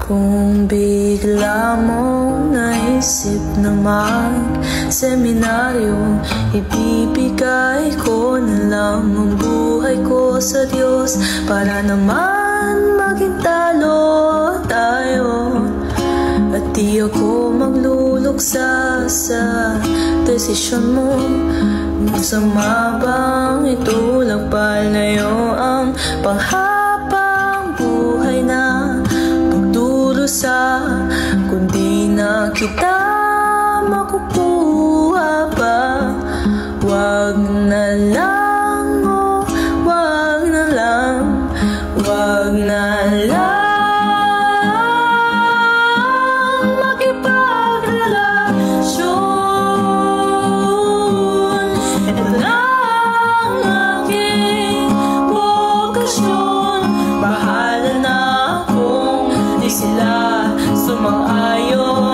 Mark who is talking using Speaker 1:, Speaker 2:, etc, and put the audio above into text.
Speaker 1: Kung bigla mong naisip na mag-seminaryo, ibibigay ko na lang ang buhay ko sa Diyos para naman maging talo tayo. At di ako magluluksa sa desisyon mo. Masama bang itulak palayo ang panghabang buhay na pagdurusa, kundi na kita makukuha pa? Wag na lang, oh, wag na lang, wag na lang makipagrelasyon. Ito lang aking bokasyon. Bahala na kung di sila sumang-ayon.